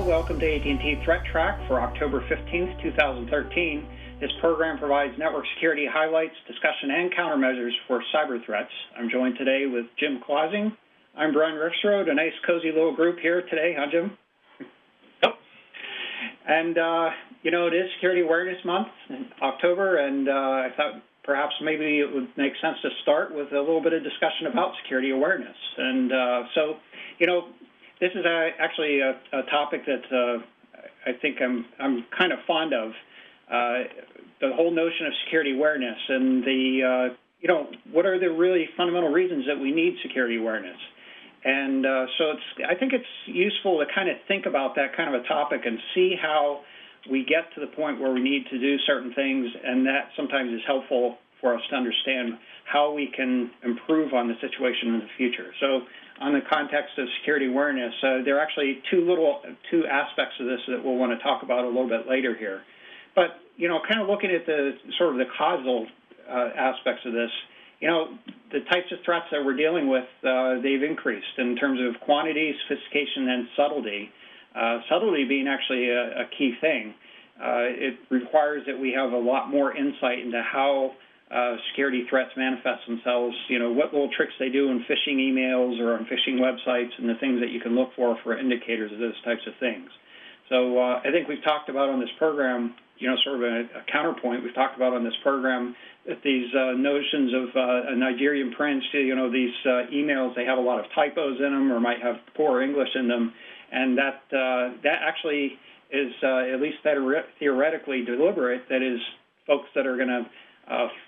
welcome to AT&T ThreatTraq for October 15th, 2013. This program provides network security highlights, discussion, and countermeasures for cyber threats. I'm joined today with Jim Clausing. I'm Brian Rexroad, a nice, cozy little group here today. Huh, Jim? Yep. And, it is Security Awareness Month in October, and I thought perhaps maybe it would make sense to start with a little bit of discussion about security awareness. And this is actually a topic that I think I'm kind of fond of, the whole notion of security awareness and the, what are the really fundamental reasons that we need security awareness. And I think it's useful to kind of think about that kind of a topic and see how we get to the point where we need to do certain things, and that sometimes is helpful for us to understand how we can improve on the situation in the future. So on the context of security awareness, there are actually two aspects of this that we'll want to talk about a little bit later here. But, kind of looking at the sort of the causal aspects of this, the types of threats that we're dealing with, they've increased in terms of quantity, sophistication, and subtlety. Subtlety being actually a key thing. It requires that we have a lot more insight into how security threats manifest themselves, what little tricks they do in phishing emails or on phishing websites, and the things that you can look for indicators of those types of things. So I think we've talked about on this program, sort of a counterpoint, we've talked about on this program that these notions of a Nigerian prince, these emails, they have a lot of typos in them or might have poor English in them, and that actually is at least theoretically deliberate. That is, folks that are going to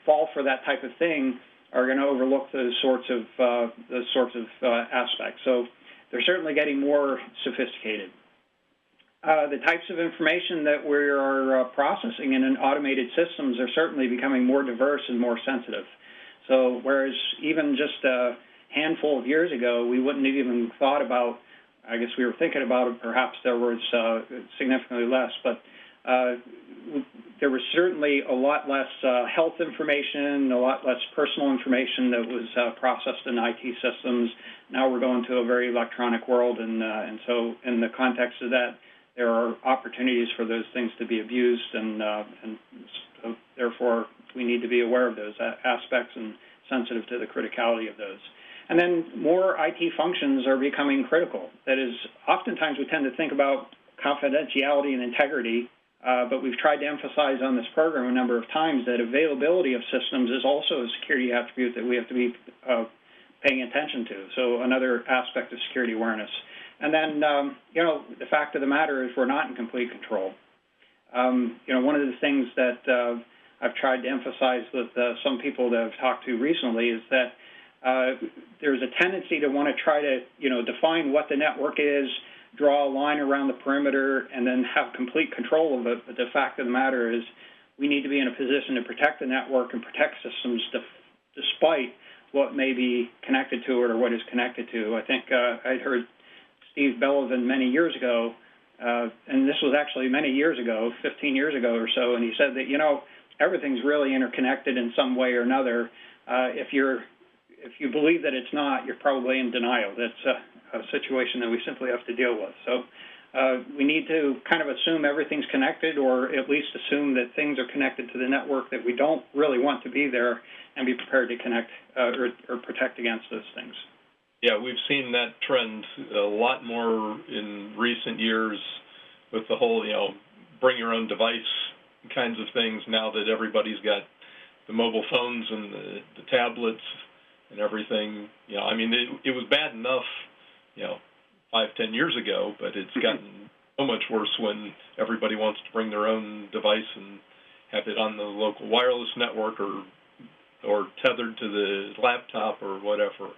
fall for that type of thing are going to overlook those sorts of aspects. So they're certainly getting more sophisticated. The types of information that we are processing in automated systems are certainly becoming more diverse and more sensitive. So whereas even just a handful of years ago, we wouldn't have even thought about, I guess we were thinking about it, perhaps there was significantly less, but there was certainly a lot less health information, a lot less personal information that was processed in IT systems. Now we're going to a very electronic world, and so in the context of that, there are opportunities for those things to be abused, and so therefore we need to be aware of those aspects and sensitive to the criticality of those. And then more IT functions are becoming critical. That is, oftentimes we tend to think about confidentiality and integrity, but we've tried to emphasize on this program a number of times that availability of systems is also a security attribute that we have to be paying attention to. So another aspect of security awareness. And then, the fact of the matter is we're not in complete control. One of the things that I've tried to emphasize with some people that I've talked to recently is that there's a tendency to want to try to, define what the network is, draw a line around the perimeter, and then have complete control of it. But the fact of the matter is we need to be in a position to protect the network and protect systems despite what may be connected to it or what is connected to. I think I'd heard Steve Bellevin many years ago, and this was actually many years ago, 15 years ago or so, and he said that, everything's really interconnected in some way or another. If you believe that it's not, you're probably in denial. That's a situation that we simply have to deal with. So we need to kind of assume everything's connected, or at least assume that things are connected to the network that we don't really want to be there, and be prepared to connect or protect against those things. Yeah, we've seen that trend a lot more in recent years with the whole, bring your own device kinds of things, now that everybody's got the mobile phones and the tablets and everything. It was bad enough, 5-10 years ago, but it's gotten so much worse when everybody wants to bring their own device and have it on the local wireless network or tethered to the laptop or whatever.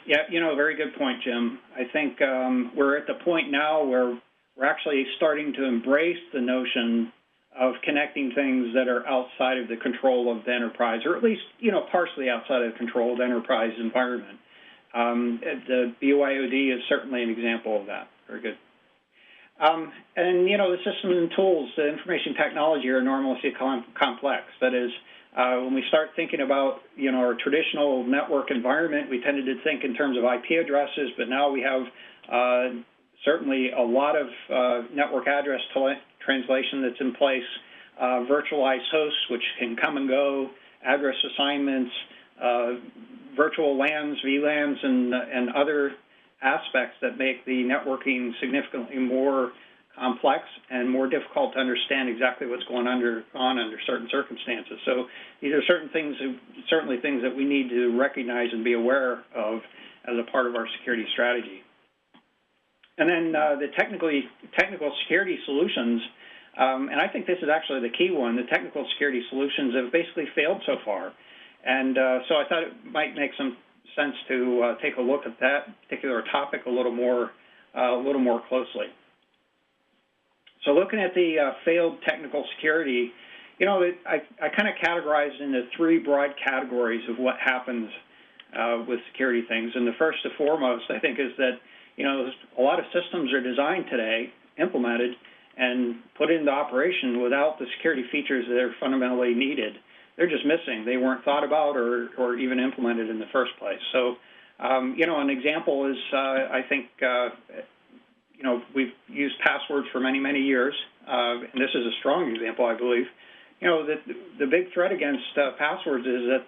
Yeah, very good point, Jim. I think we're at the point now where we're actually starting to embrace the notion of connecting things that are outside of the control of the enterprise, or at least, partially outside of the control of the enterprise environment. The BYOD is certainly an example of that. Very good. And, the systems and tools, the information technology are enormously complex. That is, when we start thinking about, our traditional network environment, we tended to think in terms of IP addresses, but now we have certainly a lot of network address translation that's in place, virtualized hosts which can come and go, address assignments, virtual LANs, VLANs, and other aspects that make the networking significantly more complex and more difficult to understand exactly what's going on under certain circumstances. So these are certainly things that we need to recognize and be aware of as a part of our security strategy. And then the technical security solutions, and I think this is actually the key one, the technical security solutions have basically failed so far. And so I thought it might make some sense to take a look at that particular topic a little more closely. So looking at the failed technical security, you know, I kind of categorized into three broad categories of what happens with security things. And the first and foremost, I think, is that, you know, a lot of systems are designed today, implemented, and put into operation without the security features that are fundamentally needed. They're just missing. They weren't thought about or even implemented in the first place. So, you know, an example is, I think, you know, we've used passwords for many, many years, and this is a strong example, I believe. You know, the big threat against passwords is that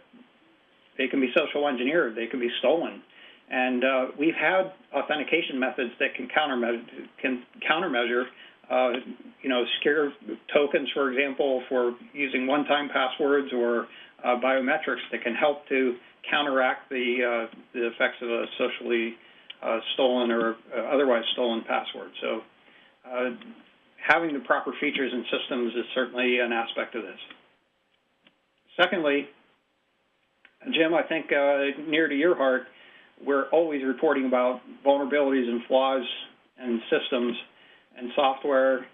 they can be social engineered, they can be stolen. And we've had authentication methods that can countermeasure, you know, secure tokens, for example, for using one-time passwords or biometrics that can help to counteract the effects of a socially stolen or otherwise stolen password. So having the proper features and systems is certainly an aspect of this. Secondly, Jim, I think near to your heart, we're always reporting about vulnerabilities and flaws in systems and software,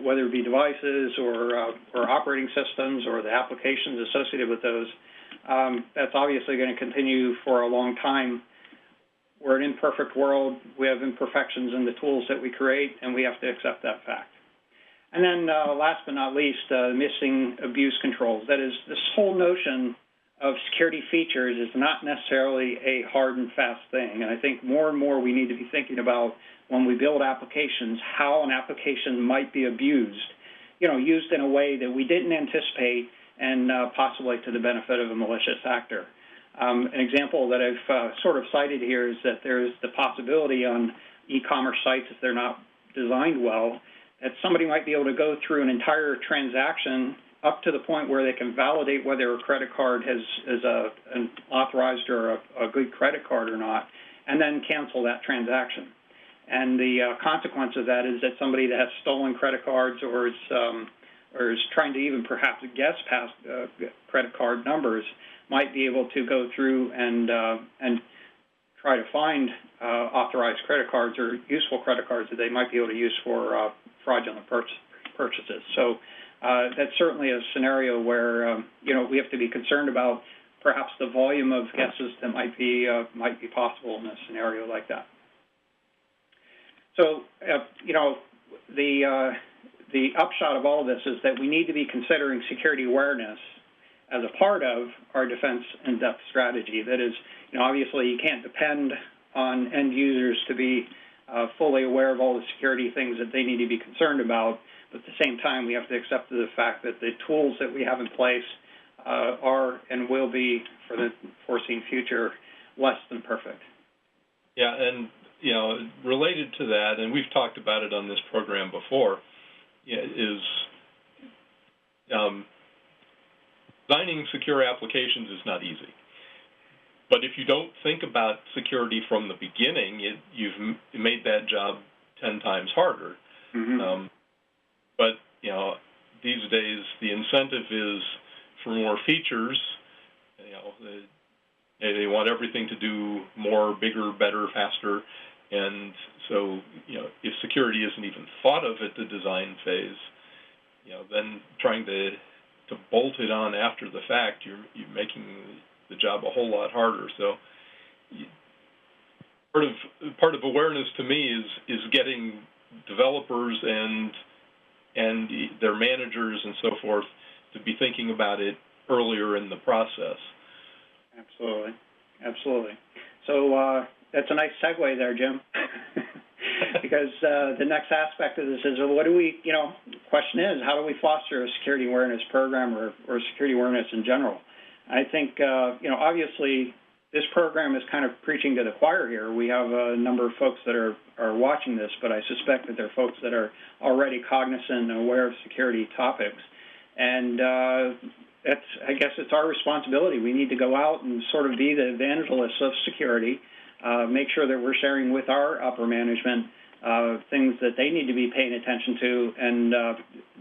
whether it be devices or operating systems or the applications associated with those. That's obviously going to continue for a long time. We're an imperfect world. We have imperfections in the tools that we create, and we have to accept that fact. And then last but not least, missing abuse controls. That is, this whole notion of security features is not necessarily a hard and fast thing. And I think more and more we need to be thinking about when we build applications, how an application might be abused, you know, used in a way that we didn't anticipate and possibly to the benefit of a malicious actor. An example that I've sort of cited here is that there's the possibility on e-commerce sites, if they're not designed well, that somebody might be able to go through an entire transaction up to the point where they can validate whether a credit card is an authorized or a good credit card or not, and then cancel that transaction. And the consequence of that is that somebody that has stolen credit cards or is trying to even perhaps guess past credit card numbers might be able to go through and try to find authorized credit cards or useful credit cards that they might be able to use for fraudulent purchases. So that's certainly a scenario where you know, we have to be concerned about perhaps the volume of guesses that might be possible in a scenario like that. So you know, the upshot of all of this is that we need to be considering security awareness as a part of our defense in-depth strategy. That is, you know, obviously you can't depend on end users to be fully aware of all the security things that they need to be concerned about, but at the same time we have to accept the fact that the tools that we have in place are and will be, for the foreseen future, less than perfect. Yeah, and you know, related to that, and we've talked about it on this program before, is designing secure applications is not easy. But if you don't think about security from the beginning, you've made that job 10 times harder. Mm-hmm. But, you know, these days the incentive is for more features. You know, they want everything to do more, bigger, better, faster. And so, you know, if security isn't even thought of at the design phase, you know, then trying to bolt it on after the fact, you're making the job a whole lot harder. So part of awareness to me is getting developers and their managers and so forth to be thinking about it earlier in the process. Absolutely. So that's a nice segue there, Jim. because the next aspect of this is, well, what do we, question is, how do we foster a security awareness program or security awareness in general? I think, obviously, this program is kind of preaching to the choir here. We have a number of folks that are watching this, but I suspect that there are folks that are already cognizant and aware of security topics. And I guess it's our responsibility. We need to go out and sort of be the evangelists of security, make sure that we're sharing with our upper management things that they need to be paying attention to, and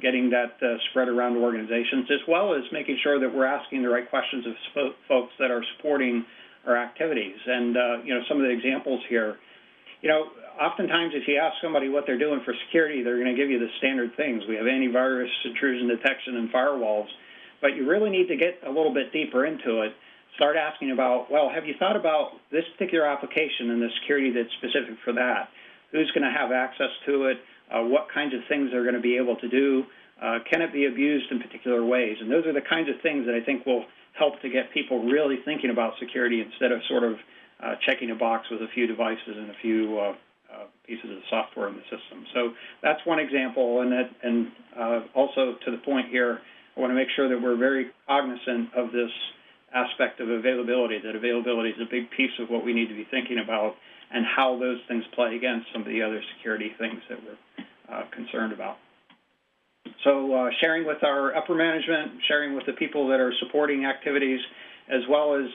getting that spread around organizations, as well as making sure that we're asking the right questions of folks that are supporting our activities. And, some of the examples here, oftentimes if you ask somebody what they're doing for security, they're going to give you the standard things. We have antivirus, intrusion detection, and firewalls. But you really need to get a little bit deeper into it. Start asking about, well, have you thought about this particular application and the security that's specific for that? Who's going to have access to it? What kinds of things they're going to be able to do? Can it be abused in particular ways? And those are the kinds of things that I think will help to get people really thinking about security instead of sort of checking a box with a few devices and a few pieces of software in the system. So that's one example, and also to the point here, I want to make sure that we're very cognizant of this aspect of availability, that availability is a big piece of what we need to be thinking about, and how those things play against some of the other security things that we're concerned about. So sharing with our upper management, sharing with the people that are supporting activities, as well as,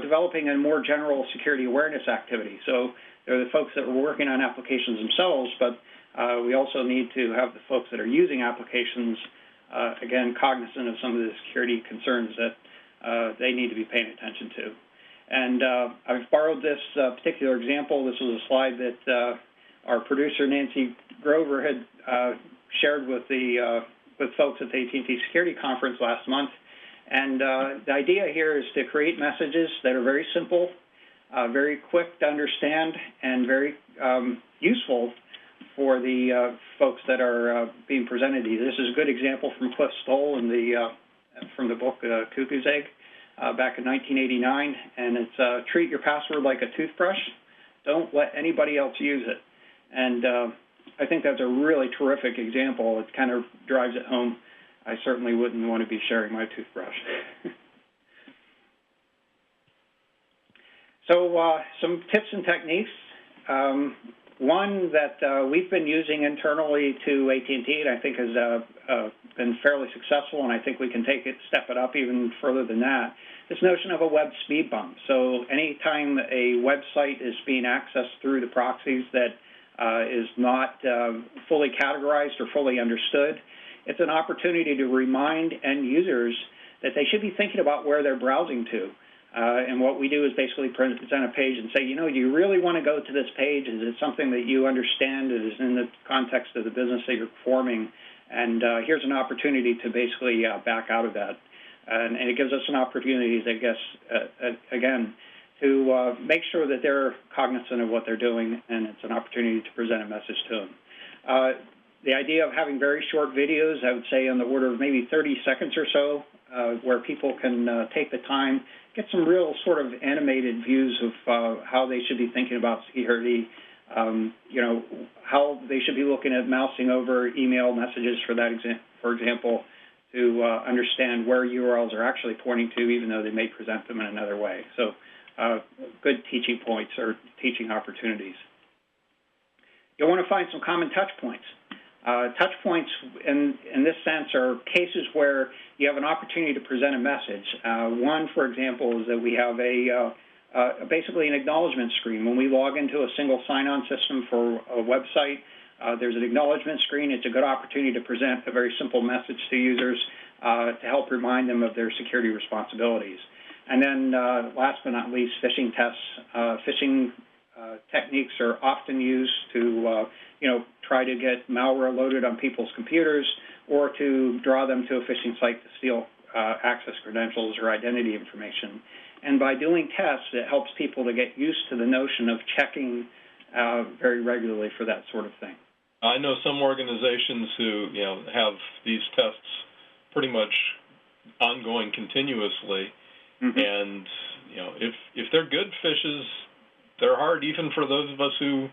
developing a more general security awareness activity. So there are the folks that are working on applications themselves, but we also need to have the folks that are using applications, again, cognizant of some of the security concerns that they need to be paying attention to. And I've borrowed this particular example. This was a slide that our producer, Nancy Grover, had shared with folks at the AT&T Security Conference last month. And the idea here is to create messages that are very simple, very quick to understand, and very useful for the folks that are being presented to you. This is a good example from Cliff Stoll from the book Cuckoo's Egg back in 1989, and it's treat your password like a toothbrush. Don't let anybody else use it. And I think that's a really terrific example. It kind of drives it home. I certainly wouldn't want to be sharing my toothbrush. So some tips and techniques. One that we've been using internally to AT&T, and I think has been fairly successful, and I think we can step it up even further than that, this notion of a web speed bump. So anytime a website is being accessed through the proxies that is not fully categorized or fully understood, it's an opportunity to remind end users that they should be thinking about where they're browsing to. And what we do is basically present a page and say, do you really want to go to this page? Is it something that you understand is in the context of the business that you're performing? And here's an opportunity to basically back out of that. And it gives us an opportunity, I guess, again, to make sure that they're cognizant of what they're doing, and it's an opportunity to present a message to them. The idea of having very short videos, I would say on the order of maybe 30 seconds or so, where people can take the time, get some real sort of animated views of how they should be thinking about security, how they should be looking at mousing over email messages, for example, to understand where URLs are actually pointing to, even though they may present them in another way. So good teaching points or teaching opportunities. You'll want to find some common touch points. Touch points in this sense are cases where you have an opportunity to present a message. One, for example, is that we have basically an acknowledgement screen. When we log into a single sign-on system for a website, there's an acknowledgement screen. It's a good opportunity to present a very simple message to users to help remind them of their security responsibilities. And then last but not least, phishing tests. Phishing techniques are often used to try to get malware loaded on people's computers or to draw them to a phishing site to steal access credentials or identity information. And by doing tests, it helps people to get used to the notion of checking very regularly for that sort of thing. I know some organizations who have these tests pretty much ongoing continuously, and if they're good phishes, they're hard even for those of us who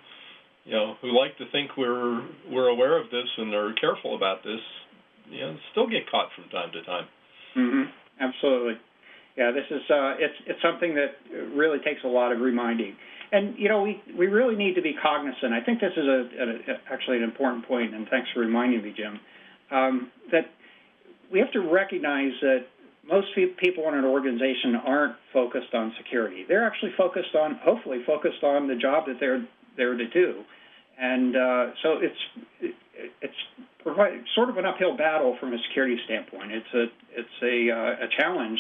who like to think we're aware of this and are careful about this, still get caught from time to time. Mm-hmm. Absolutely. Yeah, this is it's something that really takes a lot of reminding. And, we really need to be cognizant. I think this is actually an important point, and thanks for reminding me, Jim, that we have to recognize that most people in an organization aren't focused on security. They're actually hopefully focused on the job that they're there to do. And so it's sort of an uphill battle from a security standpoint. It's a challenge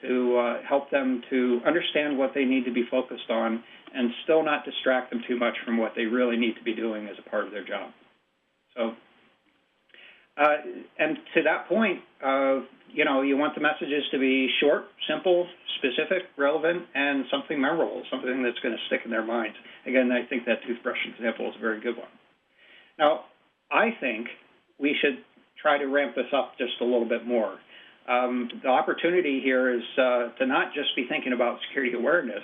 to help them to understand what they need to be focused on and still not distract them too much from what they really need to be doing as a part of their job. So, and to that point, you want the messages to be short, simple, specific, relevant, and something memorable, something that's going to stick in their minds. Again, I think that toothbrush example is a very good one. Now, I think we should try to ramp this up just a little bit more. The opportunity here is to not just be thinking about security awareness,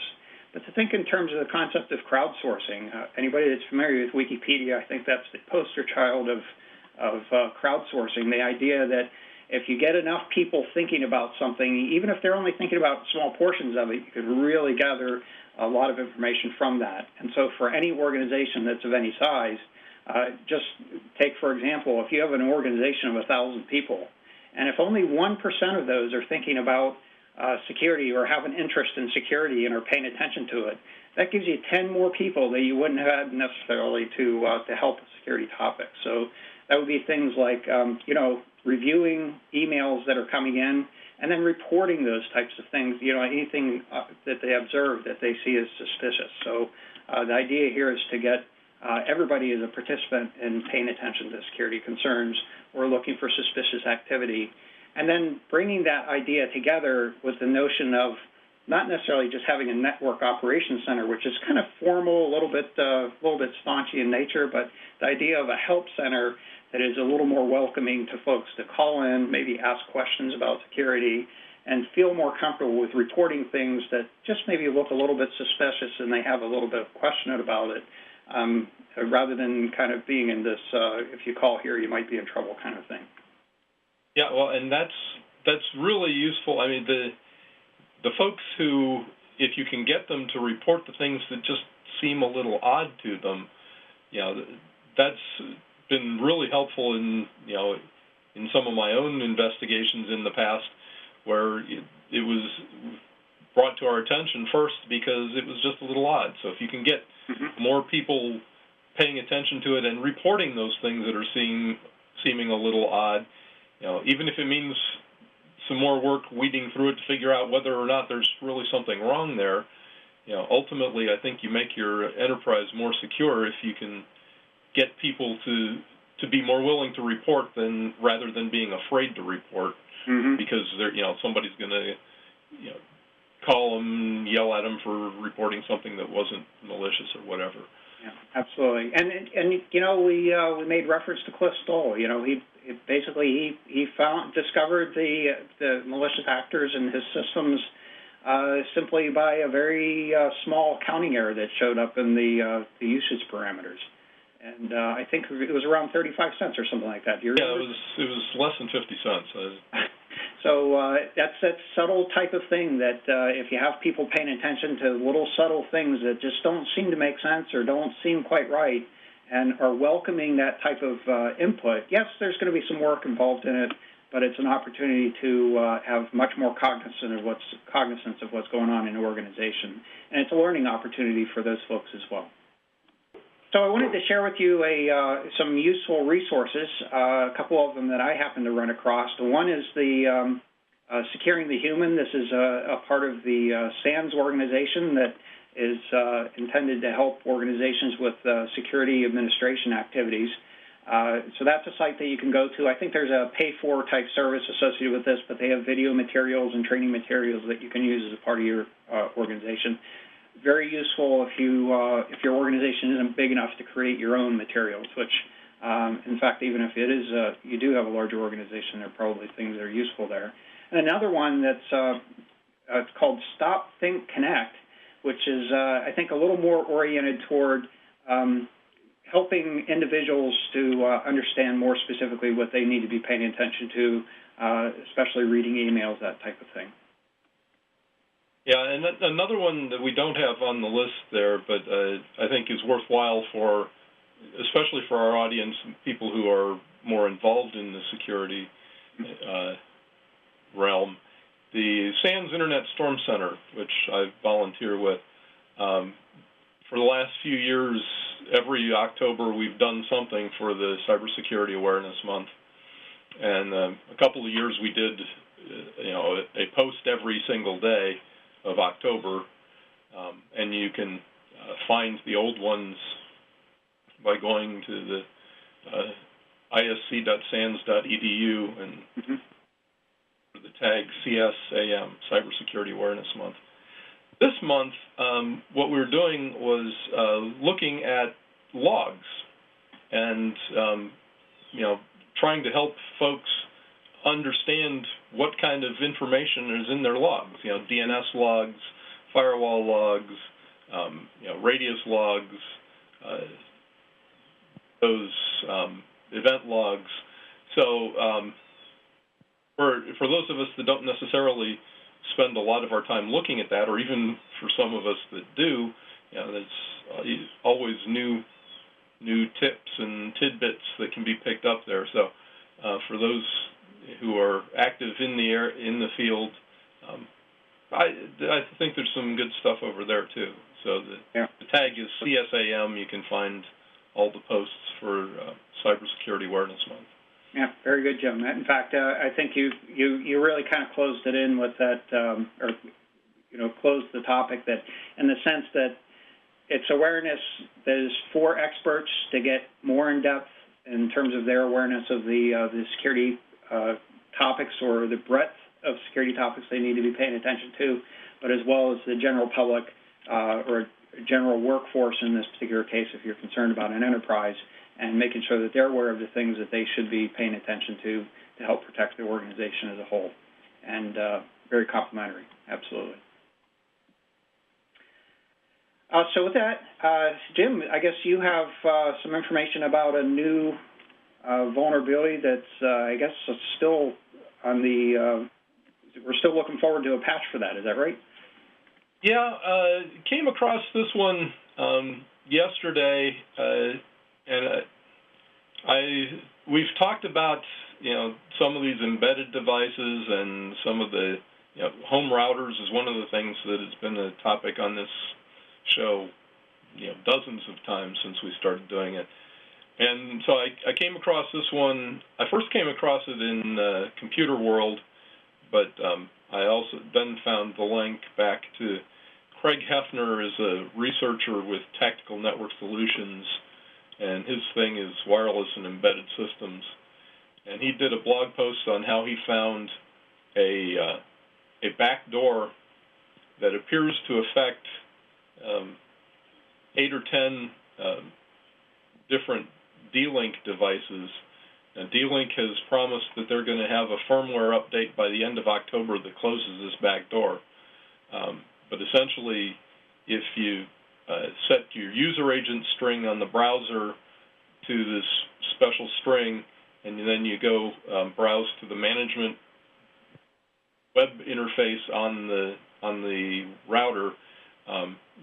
but to think in terms of the concept of crowdsourcing. Anybody that's familiar with Wikipedia, I think that's the poster child of crowdsourcing, the idea that if you get enough people thinking about something, even if they're only thinking about small portions of it, you could really gather a lot of information from that. And so for any organization that's of any size, just take, for example, if you have an organization of 1,000 people, and if only 1% of those are thinking about security or have an interest in security and are paying attention to it, that gives you 10 more people that you wouldn't have had necessarily to help with security topics. So that would be things like, reviewing emails that are coming in and then reporting those types of things, anything that they observe that they see as suspicious. So the idea here is to get everybody as a participant in paying attention to security concerns or looking for suspicious activity, and then bringing that idea together with the notion of not necessarily just having a network operations center, which is kind of formal, a little bit staunchy in nature, but the idea of a help center that is a little more welcoming to folks to call in, maybe ask questions about security, and feel more comfortable with reporting things that just maybe look a little bit suspicious and they have a little bit of question about it, rather than kind of being in this, if you call here, you might be in trouble kind of thing. Yeah, well, and that's really useful. I mean, the folks who, if you can get them to report the things that just seem a little odd to them, that's been really helpful in some of my own investigations in the past, where it was brought to our attention first because it was just a little odd. So if you can get more people paying attention to it and reporting those things that are seeming a little odd, even if it means some more work weeding through it to figure out whether or not there's really something wrong there, ultimately I think you make your enterprise more secure if you can get people to be more willing to report rather than being afraid to report, because they're somebody's going to call them, yell at them for reporting something that wasn't malicious or whatever. Yeah, absolutely. And we made reference to Cliff Stoll. He discovered the malicious actors in his systems simply by a very small accounting error that showed up in the usage parameters. And I think it was around 35 cents or something like that. Yeah, it was less than 50 cents. So that's that subtle type of thing that if you have people paying attention to little subtle things that just don't seem to make sense or don't seem quite right and are welcoming that type of input, yes, there's going to be some work involved in it, but it's an opportunity to have much more cognizance of what's going on in an organization. And it's a learning opportunity for those folks as well. So I wanted to share with you some useful resources, a couple of them that I happen to run across. One is the Securing the Human. This is a part of the SANS organization that is intended to help organizations with security administration activities. So that's a site that you can go to. I think there's a pay-for type service associated with this, but they have video materials and training materials that you can use as a part of your organization. Very useful if your organization isn't big enough to create your own materials, which, in fact, even if it is you do have a larger organization, there are probably things that are useful there. And another one that's it's called Stop, Think, Connect, which is, I think, a little more oriented toward helping individuals to understand more specifically what they need to be paying attention to, especially reading emails, that type of thing. Yeah, and another one that we don't have on the list there, but I think is worthwhile for, especially for our audience, people who are more involved in the security realm, the SANS Internet Storm Center, which I volunteer with. For the last few years, every October we've done something for the Cybersecurity Awareness Month. And a couple of years we did, a post every single day of October, and you can find the old ones by going to the isc.sans.edu and the tag CSAM, Cybersecurity Awareness Month. This month, what we were doing was looking at logs and, trying to help folks understand what kind of information is in their logs, DNS logs, firewall logs, radius logs, those event logs. So for those of us that don't necessarily spend a lot of our time looking at that, or even for some of us that do, there's always new tips and tidbits that can be picked up there. So for those who are active in the field, I think there's some good stuff over there too. So the tag is CSAM. You can find all the posts for Cybersecurity Awareness Month. Yeah, very good, Jim. In fact, I think you really kind of closed it in with that, closed the topic that, in the sense that it's awareness that is for experts to get more in depth in terms of their awareness of the security topics or the breadth of security topics they need to be paying attention to, but as well as the general public or general workforce in this particular case, if you're concerned about an enterprise, and making sure that they're aware of the things that they should be paying attention to help protect the organization as a whole. And very complimentary, absolutely. So with that, Jim, I guess you have some information about a new vulnerability that's, I guess, still on the, we're still looking forward to a patch for that. Is that right? Yeah, came across this one yesterday, and we've talked about, some of these embedded devices and some of the, home routers is one of the things that has been a topic on this show, dozens of times since we started doing it. And so I came across this one. I first came across it in Computer World, but I also then found the link back to Craig Hefner is a researcher with Tactical Network Solutions, and his thing is wireless and embedded systems. And he did a blog post on how he found a backdoor that appears to affect 8 or 10 different D-Link devices. Now, D-Link has promised that they're going to have a firmware update by the end of October that closes this backdoor. But essentially, if you set your user agent string on the browser to this special string, and then you go browse to the management web interface on the router,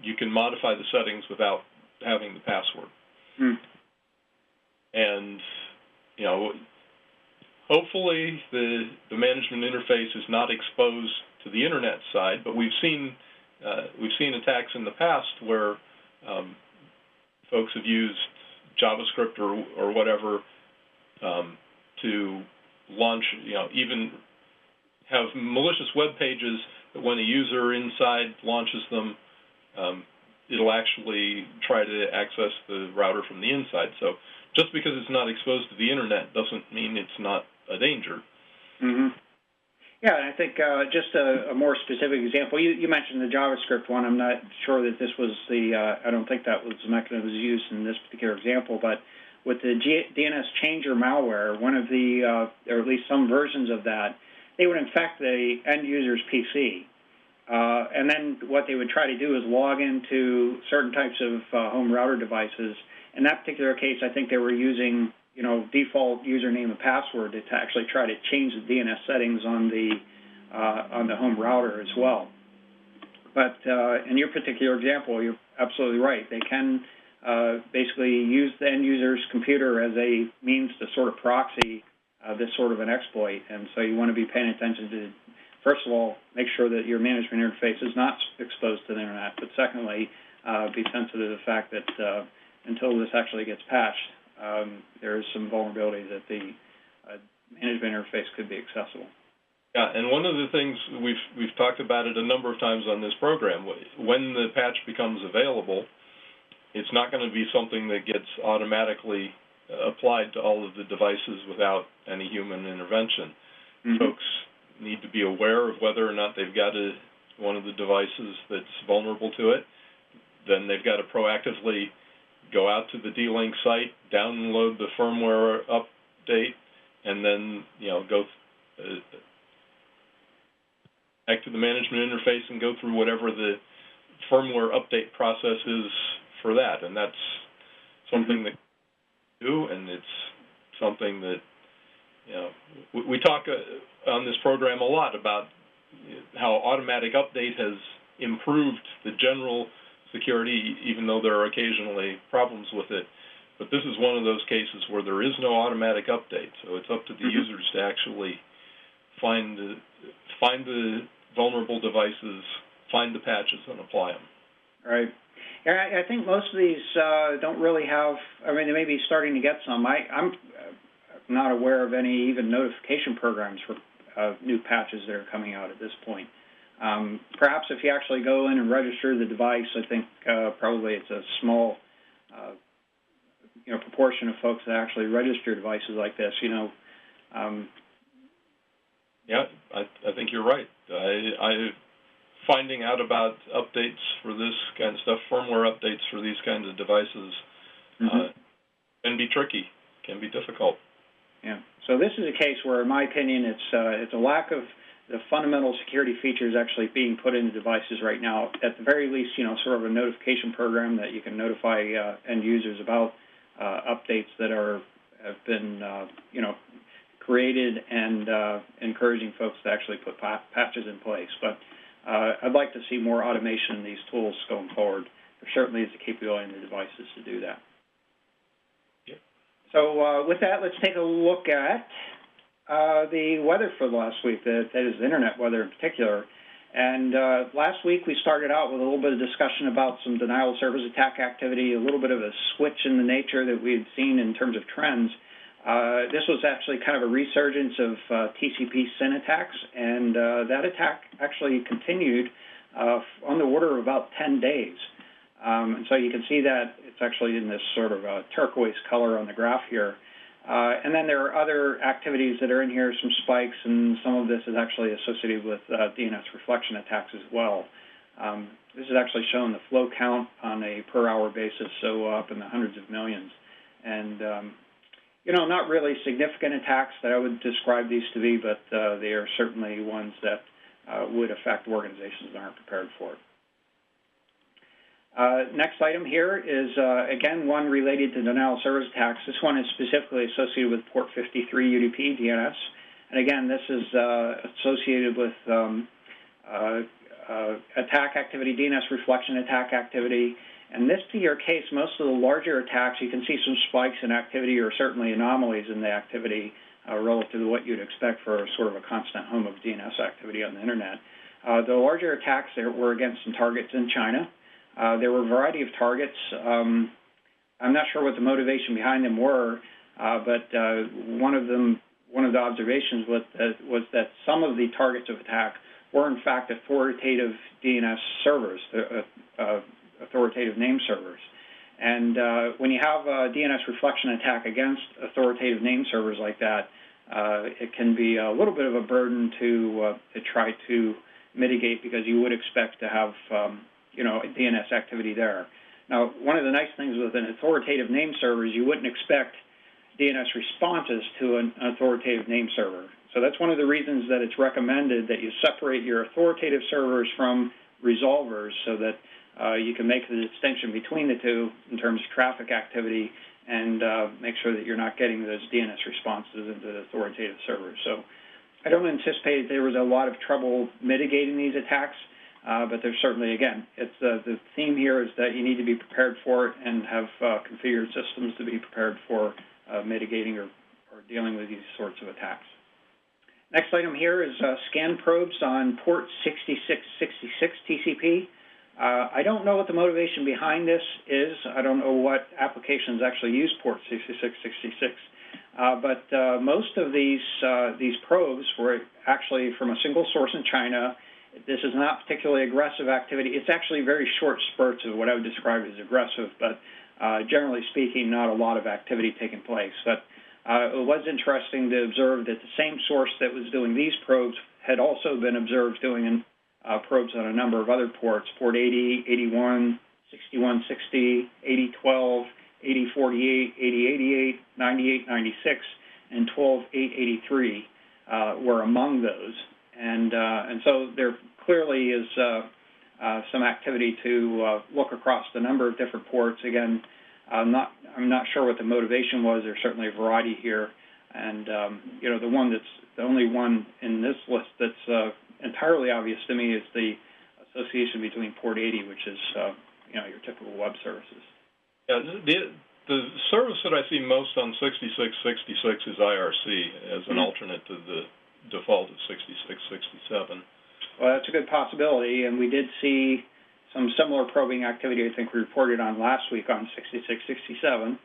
you can modify the settings without having the password. And hopefully the management interface is not exposed to the internet side, but we've seen attacks in the past where folks have used JavaScript or whatever to launch, even have malicious web pages that when a user inside launches them, it'll actually try to access the router from the inside. So just because it's not exposed to the internet doesn't mean it's not a danger. Yeah, I think just a more specific example, you mentioned the JavaScript one. I'm not sure that this was I don't think that was the mechanism that was used in this particular example, but with the DNS changer malware, one of the, or at least some versions of that, they would infect the end user's PC. And then what they would try to do is log into certain types of home router devices in that particular case, I think they were using, default username and password to actually try to change the DNS settings on the home router as well. But in your particular example, you're absolutely right. They can basically use the end user's computer as a means to sort of proxy this sort of an exploit. And so you want to be paying attention to, first of all, make sure that your management interface is not exposed to the internet. But secondly, be sensitive to the fact that until this actually gets patched, there is some vulnerability that the management interface could be accessible. Yeah, and one of the things we've talked about it a number of times on this program. When the patch becomes available, it's not going to be something that gets automatically applied to all of the devices without any human intervention. Mm-hmm. Folks need to be aware of whether or not they've got one of the devices that's vulnerable to it. Then they've got to proactively go out to the D-Link site, download the firmware update, and then go back to the management interface and go through whatever the firmware update process is for that. And that's something that we do, and it's something that we talk on this program a lot about how automatic update has improved the general security, even though there are occasionally problems with it. But this is one of those cases where there is no automatic update, so it's up to the users to actually find the vulnerable devices, find the patches, and apply them. Right. I think most of these don't really have, they may be starting to get some. I'm not aware of any even notification programs for new patches that are coming out at this point. Perhaps if you actually go in and register the device, I think probably it's a small proportion of folks that actually register devices like this. Yeah, I think you're right. I finding out about updates for this kind of stuff, firmware updates for these kinds of devices, can be tricky, can be difficult. Yeah. So this is a case where, in my opinion, it's a lack of the fundamental security features actually being put into devices right now. At the very least, sort of a notification program that you can notify end users about updates that have been, created, and encouraging folks to actually put patches in place. But I'd like to see more automation in these tools going forward. There certainly is the capability in the devices to do that. Yep. So with that, let's take a look at the weather for last week, that is internet weather in particular. And last week we started out with a little bit of discussion about some denial of service attack activity, a little bit of a switch in the nature that we had seen in terms of trends. This was actually kind of a resurgence of TCP SYN attacks, and that attack actually continued on the order of about 10 days. And so you can see that it's actually in this sort of turquoise color on the graph here. And then there are other activities that are in here, some spikes, and some of this is actually associated with DNS reflection attacks as well. This is actually showing the flow count on a per-hour basis, so up in the hundreds of millions. And not really significant attacks that I would describe these to be, but they are certainly ones that would affect organizations that aren't prepared for it. Next item here is, again, one related to denial of service attacks. This one is specifically associated with port 53 UDP DNS. And again, this is associated with attack activity, DNS reflection attack activity. In this particular case, most of the larger attacks, you can see some spikes in activity or certainly anomalies in the activity relative to what you'd expect for sort of a constant home of DNS activity on the Internet. The larger attacks there were against some targets in China. There were a variety of targets. I'm not sure what the motivation behind them were, but one of the observations was that some of the targets of attack were in fact authoritative DNS servers, authoritative name servers. And when you have a DNS reflection attack against authoritative name servers like that, it can be a little bit of a burden to try to mitigate, because you would expect to have DNS activity there. Now, one of the nice things with an authoritative name server is you wouldn't expect DNS responses to an authoritative name server. So that's one of the reasons that it's recommended that you separate your authoritative servers from resolvers, so that you can make the distinction between the two in terms of traffic activity and make sure that you're not getting those DNS responses into the authoritative servers. So I don't anticipate there was a lot of trouble mitigating these attacks, but there's certainly, again, it's the theme here is that you need to be prepared for it and have configured systems to be prepared for mitigating or dealing with these sorts of attacks. Next item here is scan probes on port 6666 TCP. I don't know what the motivation behind this is. I don't know what applications actually use port 6666. But most of these probes were actually from a single source in China. This is not particularly aggressive activity. It's actually very short spurts of what I would describe as aggressive, but generally speaking, not a lot of activity taking place. But it was interesting to observe that the same source that was doing these probes had also been observed doing probes on a number of other ports, port 80, 81, 6160, 8012, 8048, 8088, 9896, and 12883 were among those. And so there clearly is some activity to look across the number of different ports. Again, I'm not sure what the motivation was. There's certainly a variety here, and the only one in this list that's entirely obvious to me is the association between port 80, which is your typical web services. Yeah, the service that I see most on 6666 is IRC as an alternate to the default of 6667. Well, that's a good possibility, and we did see some similar probing activity I think we reported on last week on 6667.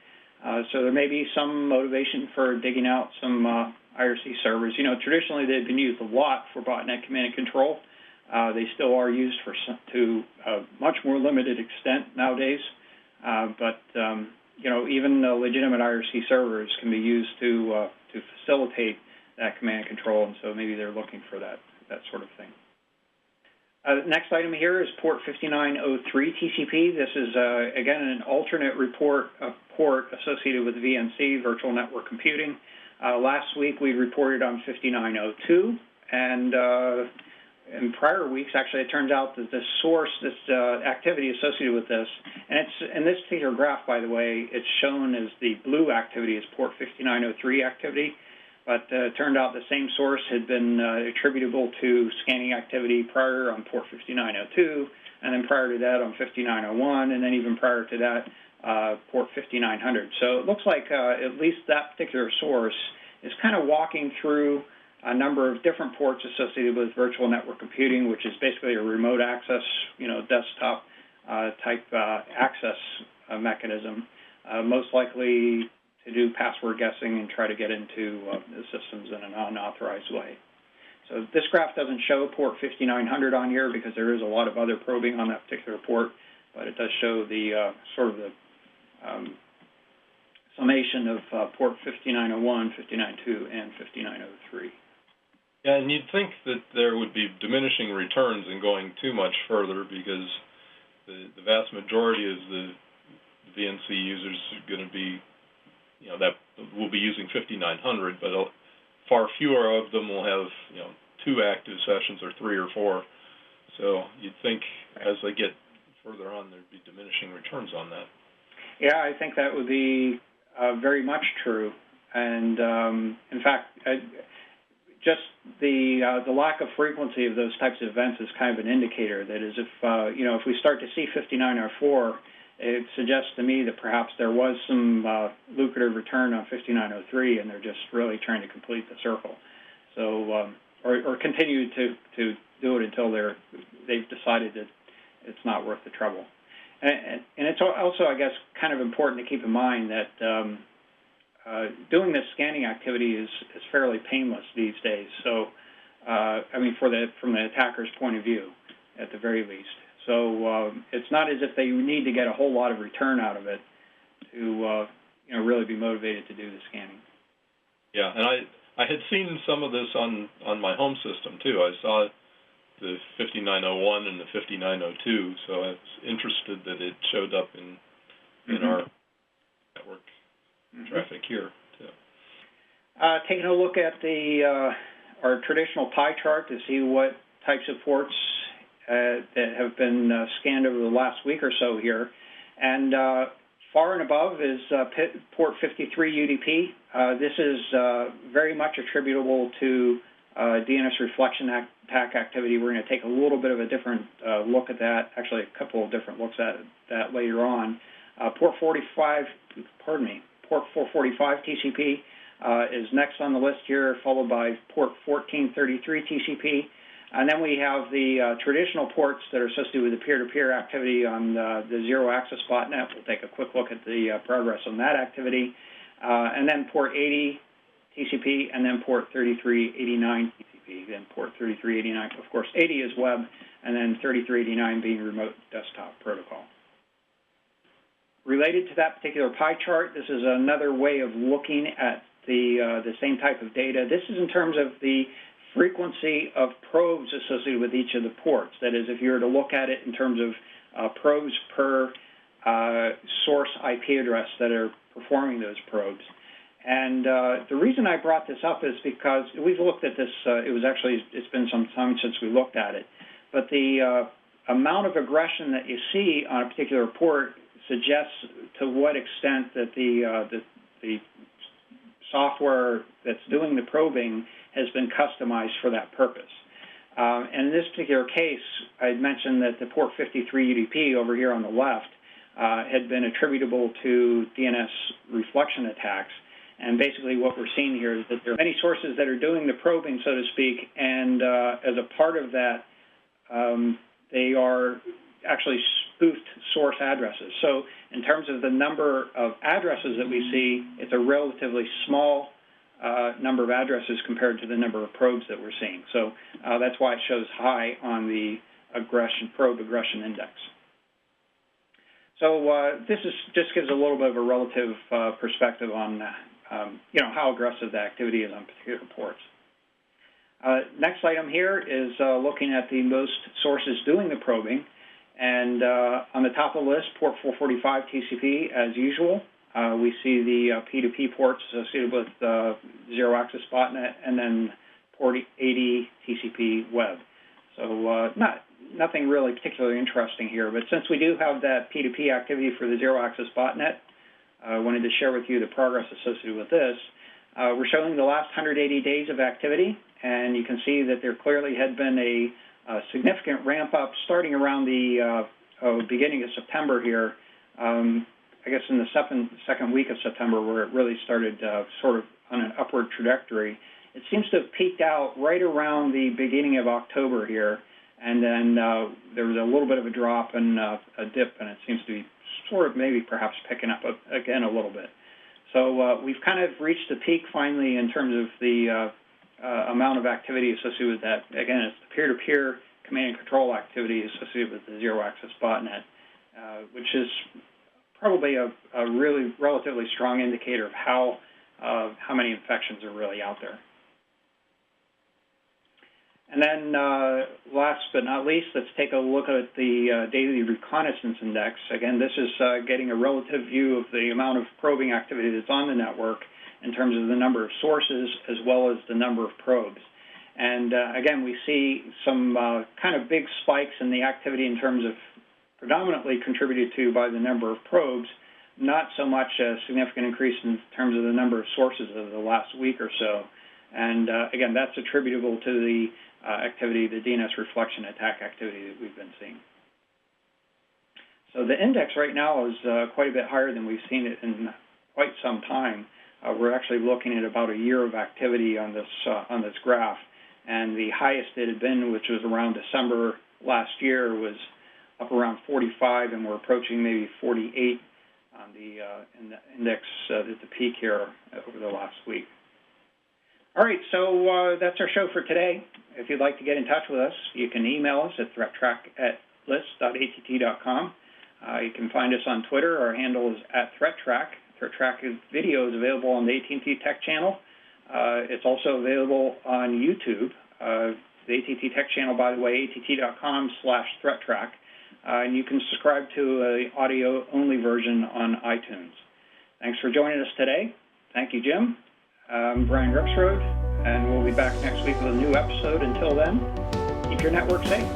So there may be some motivation for digging out some IRC servers. Traditionally they've been used a lot for botnet command and control. They still are used to much more limited extent nowadays. But even legitimate IRC servers can be used to facilitate that command and control, and so maybe they're looking for that sort of thing. Next item here is port 5903 TCP. This is, again, an alternate port associated with VNC, Virtual Network Computing. Last week we reported on 5902, and in prior weeks, actually, it turns out that this activity associated with this, and it's in this particular graph, by the way, it's shown as the blue activity as port 5903 activity. But it turned out the same source had been attributable to scanning activity prior on port 5902, and then prior to that on 5901, and then even prior to that, port 5900. So it looks like at least that particular source is kind of walking through a number of different ports associated with virtual network computing, which is basically a remote access, desktop type access mechanism, most likely to do password guessing and try to get into the systems in an unauthorized way. So this graph doesn't show port 5900 on here because there is a lot of other probing on that particular port, but it does show the summation of port 5901, 5902, and 5903. Yeah, and you'd think that there would be diminishing returns in going too much further because the vast majority of the VNC users are going to be that will be using 5900, but far fewer of them will have, 2 active sessions or 3 or 4. So you'd think as they get further on, there'd be diminishing returns on that. Yeah, I think that would be very much true. And in fact, just the lack of frequency of those types of events is kind of an indicator. That is, if we start to see 5904, it suggests to me that perhaps there was some lucrative return on 5903, and they're just really trying to complete the circle. So, or continue to do it until they've decided that it's not worth the trouble. And it's also, I guess, kind of important to keep in mind that doing this scanning activity is fairly painless these days. So, from the attacker's point of view, at the very least. So it's not as if they need to get a whole lot of return out of it to really be motivated to do the scanning. Yeah, and I had seen some of this on my home system too. I saw the 5901 and the 5902, so I was interested that it showed up in our network traffic here too. Taking a look at our traditional pie chart to see what types of ports that have been scanned over the last week or so here. And far and above is port 53 UDP. This is very much attributable to DNS reflection attack activity. We're going to take a little bit of a different look at that, actually a couple of different looks at that later on. Port 445 TCP is next on the list here, followed by port 1433 TCP. And then we have the traditional ports that are associated with the peer-to-peer activity on the zero-access botnet. We'll take a quick look at the progress on that activity. And then port 80 TCP, and then port 3389 TCP. Then port 3389, of course, 80 is web, and then 3389 being remote desktop protocol. Related to that particular pie chart, this is another way of looking at the same type of data. This is in terms of the frequency of probes associated with each of the ports. That is, if you were to look at it in terms of probes per source IP address that are performing those probes. And the reason I brought this up is because we've looked at this, it's been some time since we looked at it, but the amount of aggression that you see on a particular port suggests to what extent that the software that's doing the probing has been customized for that purpose. And in this particular case, I had mentioned that the port 53 UDP over here on the left had been attributable to DNS reflection attacks. And basically what we're seeing here is that there are many sources that are doing the probing, so to speak, and as a part of that, they are actually spoofed source addresses. So in terms of the number of addresses that we see, it's a relatively small number of addresses compared to the number of probes that we're seeing. So that's why it shows high on the probe aggression index. So this just gives a little bit of a relative perspective on how aggressive the activity is on particular ports. Next item here is looking at the most sources doing the probing. And on the top of the list, port 445 TCP, as usual. We see the P2P ports associated with zero-access botnet, and then port 80 TCP web. So nothing really particularly interesting here. But since we do have that P2P activity for the zero-access botnet, I wanted to share with you the progress associated with this. We're showing the last 180 days of activity, and you can see that there clearly had been a significant ramp-up starting around the beginning of September here, I guess in the second week of September, where it really started sort of on an upward trajectory. It seems to have peaked out right around the beginning of October here, and then there was a little bit of a drop and a dip, and it seems to be sort of maybe perhaps picking up again a little bit. So we've kind of reached the peak finally in terms of the amount of activity associated with that. Again, it's the peer-to-peer command and control activity associated with the zero-access botnet, which is probably a really relatively strong indicator of how many infections are really out there. And then last but not least, let's take a look at the daily reconnaissance index. Again, this is getting a relative view of the amount of probing activity that's on the network in terms of the number of sources as well as the number of probes. And again, we see some kind of big spikes in the activity in terms of predominantly contributed to by the number of probes, not so much a significant increase in terms of the number of sources over the last week or so. And again, that's attributable to the activity, the DNS reflection attack activity that we've been seeing. So the index right now is quite a bit higher than we've seen it in quite some time. We're actually looking at about a year of activity on this graph, and the highest it had been, which was around December last year, was up around 45, and we're approaching maybe 48 on the index at the peak here over the last week. All right, so that's our show for today. If you'd like to get in touch with us, you can email us at threattrack@list.att.com. You can find us on Twitter. Our handle is @ThreatTraq. ThreatTraq video is available on the AT&T Tech channel. It's also available on YouTube. The AT&T Tech channel, by the way, att.com/ThreatTraq. And you can subscribe to an audio-only version on iTunes. Thanks for joining us today. Thank you, Jim. I'm Brian Rexroad, and we'll be back next week with a new episode. Until then, keep your network safe.